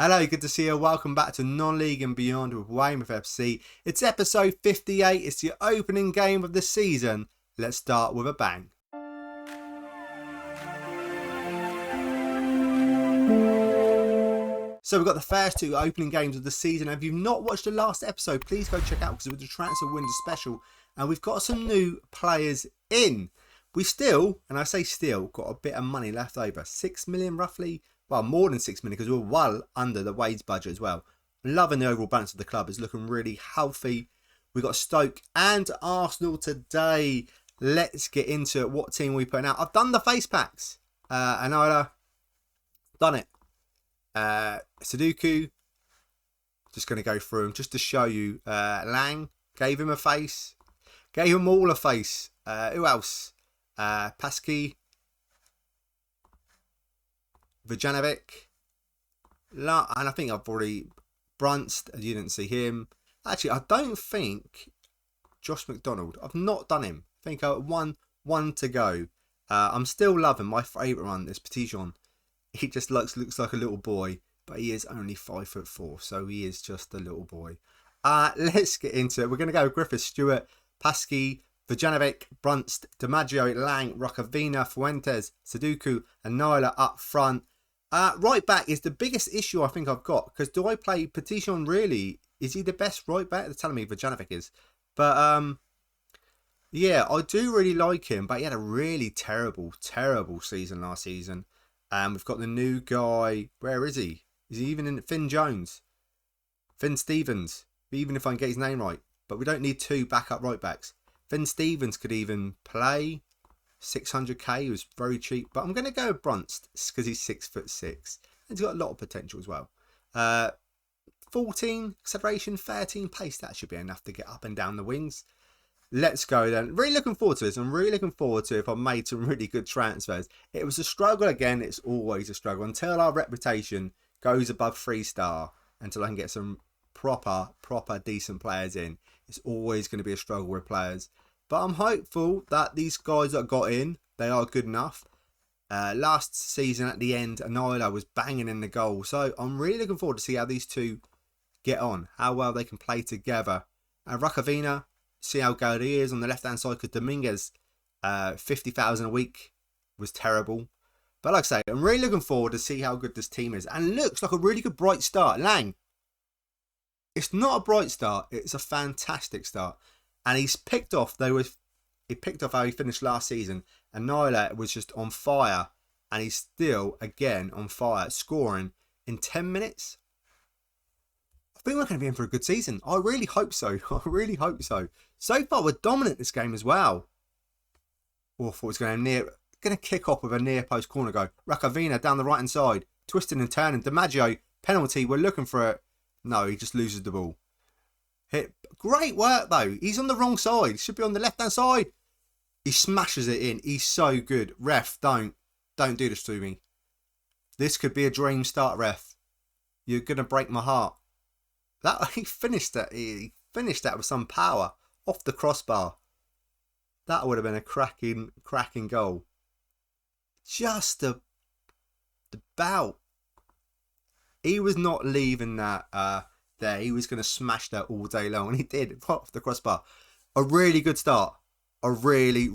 Hello, good to see you. Welcome back to Non-League and Beyond with Weymouth FC. It's episode 58. It's the opening game of the season. Let's start with a bang. So we've got the first two opening games of the season. If you've not watched the last episode, please go check out because it was the transfer window special. And we've got some new players in. We still, and I say still, got a bit of money left over. 6 million roughly. Well, more than 6 million because we're well under the wage budget as well. Loving the overall balance of the club. It's looking really healthy. We've got Stoke and Arsenal today. Let's get into it. What team are we putting out? I've done the face packs. And I've done it. Sudoku. Just going to go through them just to show you. Lang. Gave him a face. Gave them all a face. Who else? Pasky. Vujanovic, and I think I've already Brunst. You didn't see him. Actually, I don't think Josh McDonald. I've not done him. I think one to go. I'm still loving my favourite one. Is Petition. He just looks like a little boy, but he is only 5'4", so he is just a little boy. Let's get into it. We're going to go with Griffiths, Stewart, Pasky, Vujanovic, Brunst, DiMaggio, Lang, Roccavina, Fuentes, Sudoku, and Nyla up front. Right back is the biggest issue I think I've got because do I play Petition really? Is he the best right back? They're telling me Vujanovic is. But yeah, I do really like him, but he had a really terrible season last season. We've got the new guy. Where is he? Is he even in Finn Jones? Finn Stevens. Even if I can get his name right. But we don't need two backup right backs. Finn Stevens could even play. 600k, he was very cheap. But I'm going to go with Brunst because he's 6'6". And he's got a lot of potential as well. 14 acceleration, 13 pace. That should be enough to get up and down the wings. Let's go then. Really looking forward to this. I'm really looking forward to if I've made some really good transfers. It was a struggle again. It's always a struggle until our reputation goes above 3-star. Until I can get some proper decent players in. It's always going to be a struggle with players. But I'm hopeful that these guys that got in, they are good enough. Last season at the end, Nyla was banging in the goal. So I'm really looking forward to see how these two get on. How well they can play together. Roccavina, see how good he is on the left-hand side. Because Dominguez, 50,000 a week was terrible. But like I say, I'm really looking forward to see how good this team is. And looks like a really good bright start. Lang. It's not a bright start. It's a fantastic start. And he's picked off, he picked off how he finished last season. And Nyla was just on fire. And he's still, again, on fire. Scoring in 10 minutes. I think we're going to be in for a good season. I really hope so. I really hope so. So far, we're dominant this game as well. Oh, I thought it was going to kick off with a near post corner go. Roccavina down the right hand side. Twisting and turning. DiMaggio, penalty. We're looking for it. No, he just loses the ball. Hit. Great work though. He's on the wrong side. He should be on the left hand side. He smashes it in. He's so good. Ref, don't do this to me. This could be a dream start, ref. You're gonna break my heart. He finished that. He finished that with some power off the crossbar. That would have been a cracking goal. Just the bout. He was not leaving that there. He was going to smash that all day long. And he did. Off the crossbar. A really good start. A really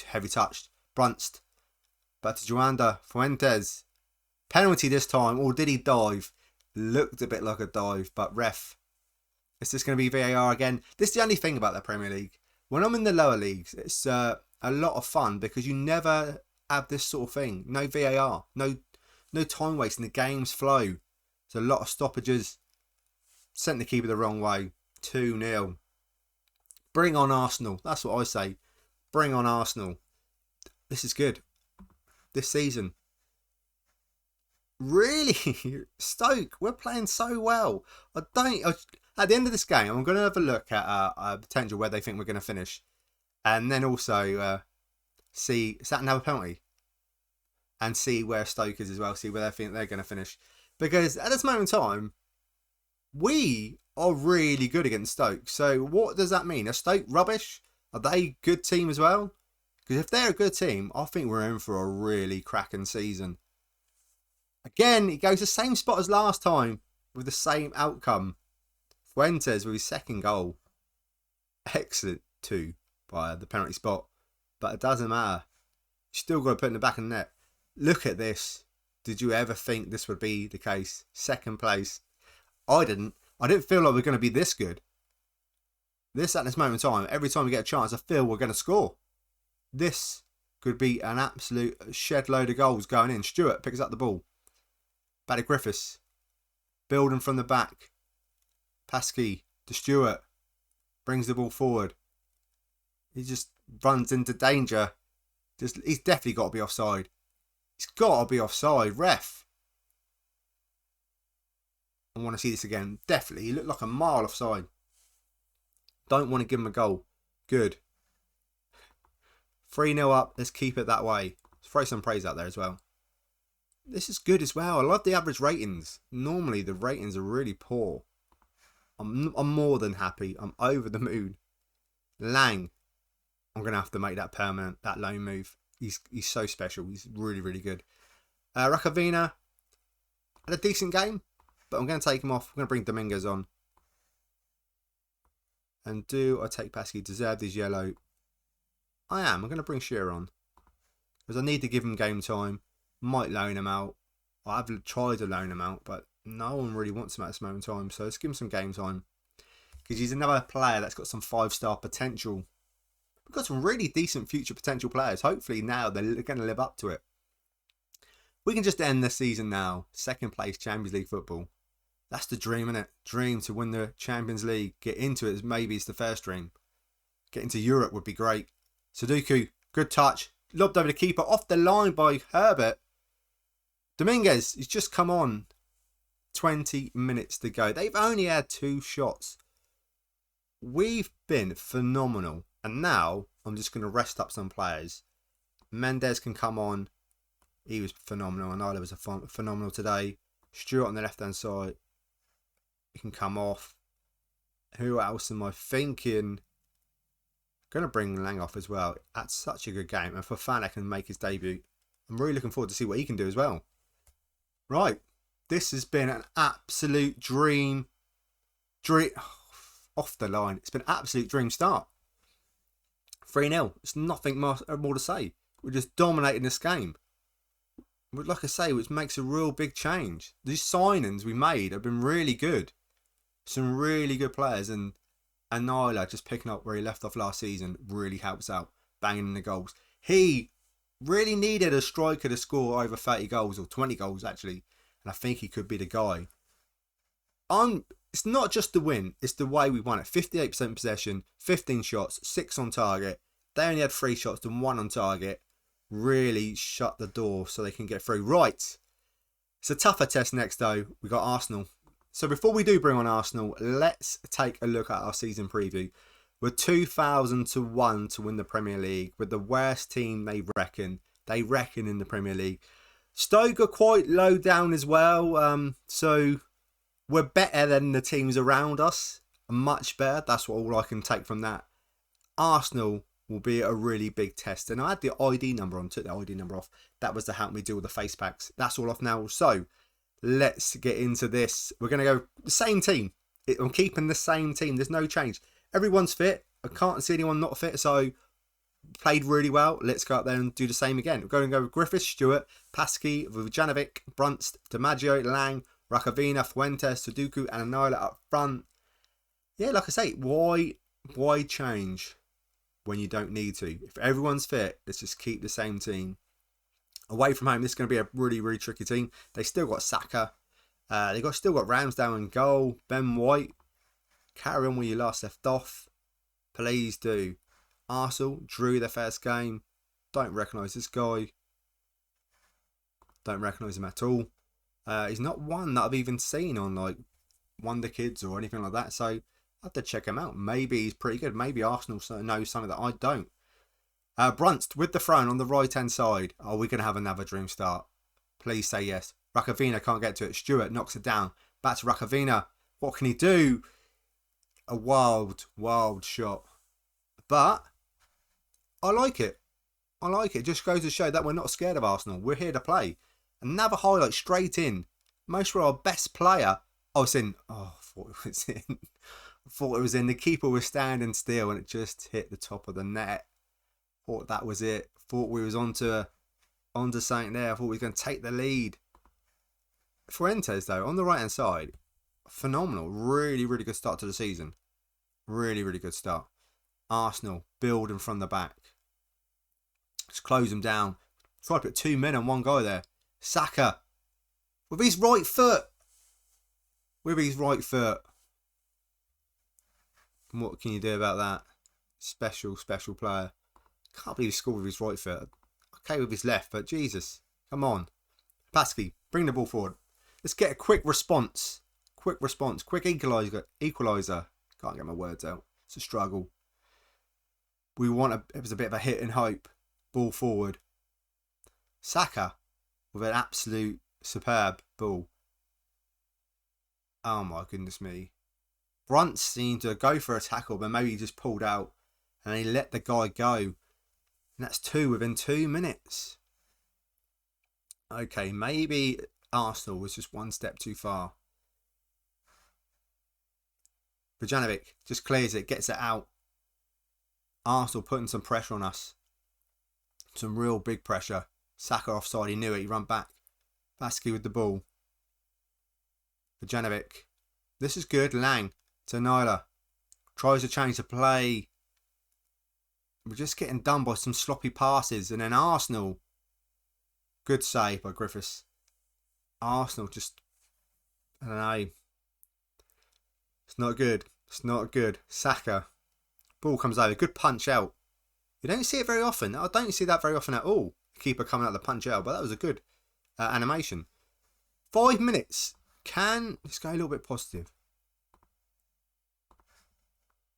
heavy touched. Brunst. But to Joanda. Fuentes. Penalty this time. Or did he dive? Looked a bit like a dive. But ref. Is this going to be VAR again? This is the only thing about the Premier League. When I'm in the lower leagues, it's a lot of fun. Because you never have this sort of thing. No VAR. No time wasting. The games flow. There's a lot of stoppages. Sent the keeper the wrong way. 2-0. Bring on Arsenal. That's what I say. Bring on Arsenal. This is good. This season. Really? Stoke. We're playing so well. At the end of this game, I'm going to have a look at potential where they think we're going to finish. And then also see. Is that another penalty? And see where Stoke is as well. See where they think they're going to finish. Because at this moment in time, we are really good against Stoke. So what does that mean? Are Stoke rubbish? Are they a good team as well? Because if they're a good team, I think we're in for a really cracking season. Again, he goes the same spot as last time with the same outcome. Fuentes with his second goal. Excellent too by the penalty spot. But it doesn't matter. You still got to put in the back of the net. Look at this. Did you ever think this would be the case? Second place. I didn't. I didn't feel like we're going to be this good. At this moment in time, every time we get a chance, I feel we're going to score. This could be an absolute shed load of goals going in. Stewart picks up the ball. Back to Griffiths. Building from the back. Paskey to Stewart. Brings the ball forward. He just runs into danger. He's definitely got to be offside. He's got to be offside. Ref. I want to see this again. Definitely. He looked like a mile offside. Don't want to give him a goal. Good. 3-0 up. Let's keep it that way. Let's throw some praise out there as well. This is good as well. I love the average ratings. Normally the ratings are really poor. I'm more than happy. I'm over the moon. Lang. I'm going to have to make that permanent. That loan move. He's so special. He's really, really good. Rakavina had a decent game. But I'm going to take him off. I'm going to bring Dominguez on. And do I take Paskey? Deserved his yellow. I am. I'm going to bring Shearer on. Because I need to give him game time. Might loan him out. I've tried to loan him out. But no one really wants him at this moment in time. So let's give him some game time. Because he's another player that's got some 5-star potential. We've got some really decent future potential players. Hopefully now they're going to live up to it. We can just end the season now. Second place Champions League football. That's the dream, innit? Dream to win the Champions League. Get into it as maybe it's the first dream. Get into Europe would be great. Sudoku, good touch. Lobbed over the keeper. Off the line by Herbert. Dominguez, he's just come on. 20 minutes to go. They've only had 2 shots. We've been phenomenal. And now I'm just going to rest up some players. Mendes can come on. He was phenomenal. I know there was a phenomenal today. Stewart on the left-hand side. He can come off. Who else am I thinking? Going to bring Lang off as well. That's such a good game. And Fofana can make his debut. I'm really looking forward to see what he can do as well. Right. This has been an absolute dream. Off the line. It's been an absolute dream start. 3-0. It's nothing more to say. We're just dominating this game. But like I say, which makes a real big change. These signings we made have been really good. Some really good players. And Nyla just picking up where he left off last season really helps out. Banging in the goals. He really needed a striker to score over 30 goals or 20 goals actually. And I think he could be the guy. It's not just the win. It's the way we won it. 58% possession. 15 shots. 6 on target. They only had 3 shots and 1 on target. Really shut the door so they can get through. Right. It's a tougher test next though. We got Arsenal. So before we do bring on Arsenal, let's take a look at our season preview. We're 2,000 to 1 to win the Premier League with the worst team they reckon in the Premier League. Stoke are quite low down as well. So we're better than the teams around us. Much better. That's all I can take from that. Arsenal will be a really big test. And I had the ID number on, took the ID number off. That was to help me deal with the face packs. That's all off now. So let's get into this. We're going to go the same team. I'm keeping the same team. There's no change. Everyone's fit. I can't see anyone not fit. So played really well. Let's go up there and do the same again. We're going to go with Griffiths, Stewart, Paskey, Vujanovic, Brunst, DiMaggio, Lang, Rakavina, Fuentes, Sudoku, and Anila up front. Yeah, like I say, why change when you don't need to? If everyone's fit, let's just keep the same team. Away from home, this is going to be a really, really tricky team. They still got Saka. Still got Ramsdale in goal. Ben White. Carry on where you last left off. Please do. Arsenal drew their first game. Don't recognise this guy. Don't recognise him at all. He's not one that I've even seen on like Wonder Kids or anything like that. So I have to check him out. Maybe he's pretty good. Maybe Arsenal knows something that I don't. Brunst with the throne on the right hand side. Are we going to have another dream start? Please say yes. Rakavina can't get to it. Stewart knocks it down. Back to Rakavina. What can he do? A wild shot. But I like it. Just goes to show that we're not scared of Arsenal. We're here to play. Another highlight straight in. Most for our best player. Oh, it's in. Oh, I thought it was in. I thought it was in. The keeper was standing still and it just hit the top of the net. Thought that was it. Thought we was onto something there. I thought we were going to take the lead. Fuentes, though, on the right-hand side, phenomenal. Really, really good start to the season. Really, really good start. Arsenal building from the back. Just close them down. Try to put 2 men on one guy there. Saka. With his right foot. With his right foot. What can you do about that? Special, special player. Can't believe he scored with his right foot. Okay with his left, but Jesus. Come on. Pasky, bring the ball forward. Let's get a quick response. Quick response. Quick equaliser. Can't get my words out. It's a struggle. It was a bit of a hit and hope. Ball forward. Saka with an absolute superb ball. Oh my goodness me. Brunt seemed to go for a tackle, but maybe he just pulled out and he let the guy go. And that's 2 within 2 minutes. Okay, maybe Arsenal was just one step too far. Bojanovic just clears it, gets it out. Arsenal putting some pressure on us. Some real big pressure. Saka offside, he knew it, he ran back. Vasquez with the ball. Bojanovic. This is good. Lang to Nyla. Tries to change the play. We're just getting done by some sloppy passes. And then Arsenal. Good save by Griffiths. Arsenal just, I don't know. It's not good. It's not good. Saka. Ball comes over. Good punch out. You don't see it very often. I don't see that very often at all. Keeper coming out the punch out. But that was a good animation. 5 minutes. Let's go a little bit positive.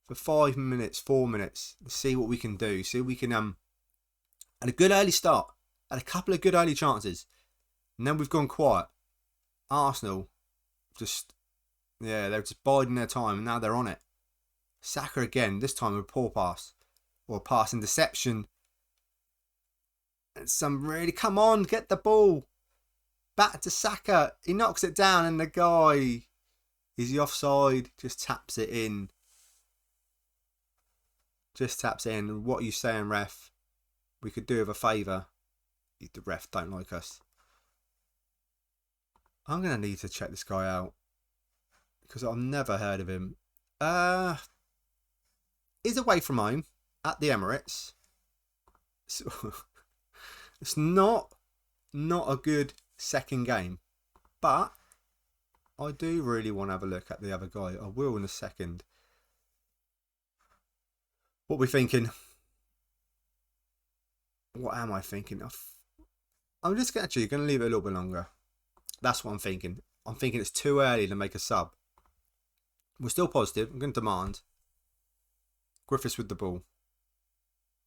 For 5 minutes, 4 minutes. Let's see what we can do. See if we can, had a good early start. Had a couple of good early chances. And then we've gone quiet. Arsenal, they're just biding their time. And now they're on it. Saka again, this time with a poor pass. Or a pass in deception. And come on, get the ball. Back to Saka. He knocks it down and the guy, is he offside? Just taps it in. Just taps it in. What are you saying, ref? We could do with a favour. The ref don't like us. I'm going to need to check this guy out. Because I've never heard of him. He's away from home at the Emirates. So, it's not a good second game. But I do really want to have a look at the other guy. I will in a second. What are we thinking? What am I thinking? I'm just actually going to leave it a little bit longer. That's what I'm thinking. I'm thinking it's too early to make a sub. We're still positive. I'm going to demand. Griffiths with the ball.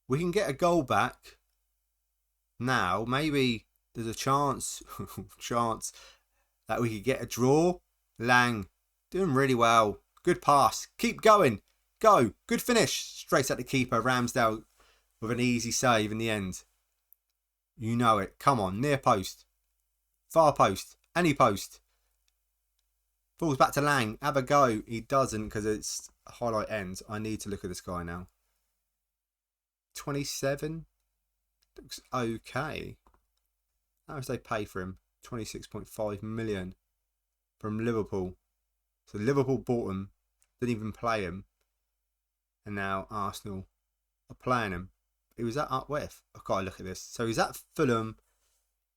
We can get a goal back. Now, maybe there's a chance that we could get a draw. Lang doing really well. Good pass. Keep going. Go. Good finish. Straight at the keeper. Ramsdale with an easy save in the end. You know it. Come on. Near post. Far post. Any post. Falls back to Lang. Have a go. He doesn't because it's highlight ends. I need to look at this guy now. 27. Looks okay. How much they pay for him? 26.5 million from Liverpool. So Liverpool bought him. Didn't even play him. And now Arsenal are playing him. He was at Upworth. I've got to look at this. So he's at Fulham.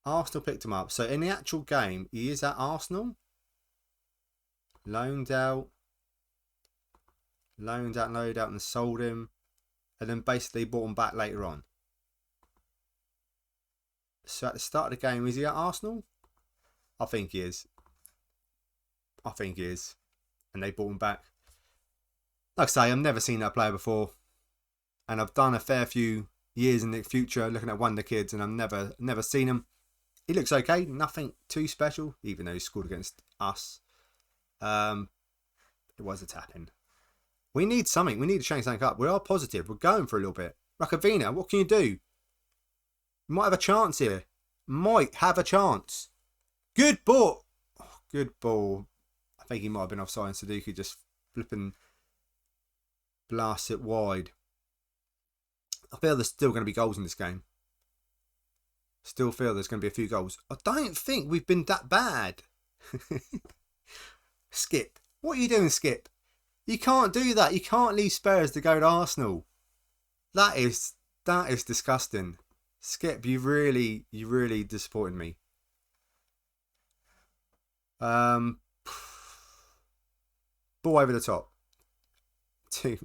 Arsenal picked him up. So in the actual game, he is at Arsenal. Loaned out, loaned out and sold him. And then basically bought him back later on. So at the start of the game, is he at Arsenal? I think he is. And they bought him back. Like I say, I've never seen that player before. And I've done a fair few years in the future looking at Wonder Kids and I've never seen him. He looks okay. Nothing too special, even though he scored against us. It was a tap-in. We need something. We need to change something up. We are positive. We're going for a little bit. Rakavina, what can you do? You might have a chance here. Might have a chance. Good ball. Oh, good ball. I think he might have been offside and Sudoku just flipping blast it wide. I feel there's still going to be goals in this game. Still feel there's going to be a few goals. I don't think we've been that bad. Skip. What are you doing, Skip? You can't do that. You can't leave Spurs to go to Arsenal. That is disgusting. Skip, you really disappointed me. Ball over the top. 2.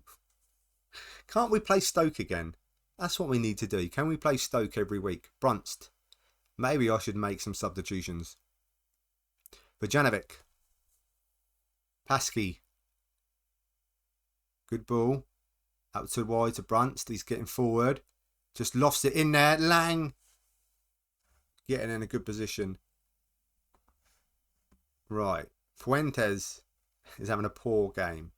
Can't we play Stoke again? That's what we need to do. Can we play Stoke every week? Brunst. Maybe I should make some substitutions. Vujanovic. Pasky. Good ball. Out to wide to Brunst. He's getting forward. Just lost it in there. Lang. Getting in a good position. Right. Fuentes is having a poor game.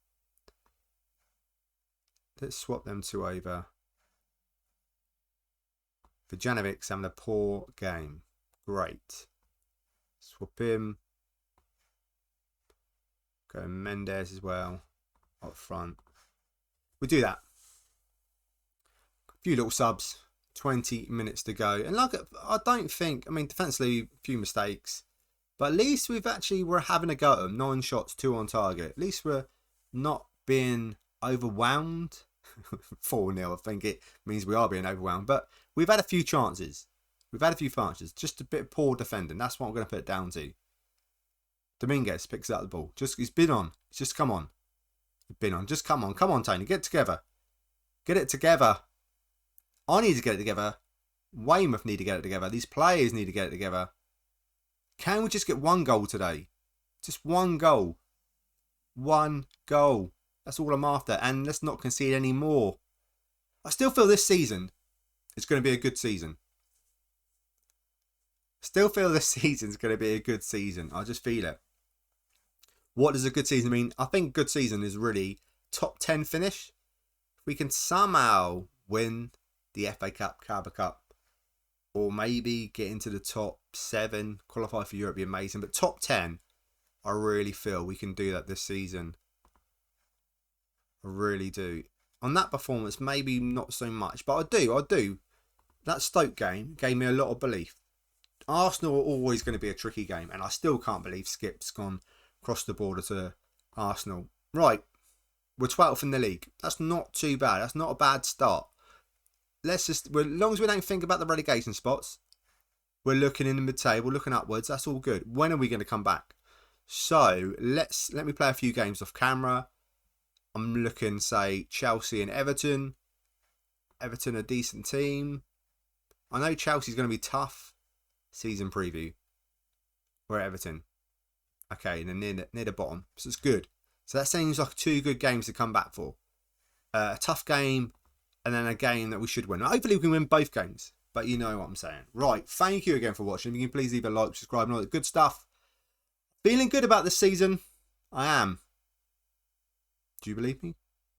Let's swap them two over. Vujanovic's having a poor game. Great. Swap him. Go Mendes as well. Up front. We'll do that. A few little subs. 20 minutes to go. And like, I don't think, I mean, defensively, a few mistakes. But at least we're having a go at them. 9 shots, 2 on target. At least we're not being overwhelmed. 4-0, I think it means we are being overwhelmed. But we've had a few chances. Just a bit of poor defending. That's what I'm going to put it down to. Dominguez picks up the ball. He's been on. Just come on. He's been on. Just come on. Come on, Tony. Get it together. Get it together. I need to get it together. Weymouth need to get it together. These players need to get it together. Can we just get 1 goal today? Just 1 goal. 1 goal. That's all I'm after. And let's not concede any more. I still feel this season is going to be a good season. Still feel this season's going to be a good season. I just feel it. What does a good season mean? I think good season is really top 10 finish. If we can somehow win the FA Cup, Carabao Cup, or maybe get into the top 7, qualify for Europe, would be amazing. But top 10, I really feel we can do that this season. I really do. On that performance, maybe not so much, but I do. That Stoke game gave me a lot of belief. Arsenal are always going to be a tricky game, and I still can't believe Skip's gone across the border to Arsenal. Right, we're 12th in the league. That's not too bad. That's not a bad start. As long as we don't think about the relegation spots, we're looking in the mid-table, looking upwards. That's all good. When are we going to come back? So let me play a few games off camera. I'm looking, say, Chelsea and Everton. Everton, a decent team. I know Chelsea's going to be tough. Season preview. We're at Everton. Okay, and then near the bottom. So it's good. So that seems like 2 good games to come back for. A tough game, and then a game that we should win. Hopefully we can win both games. But you know what I'm saying. Right, thank you again for watching. If you can please leave a like, subscribe, and all that good stuff. Feeling good about this season. I am. Do you believe me?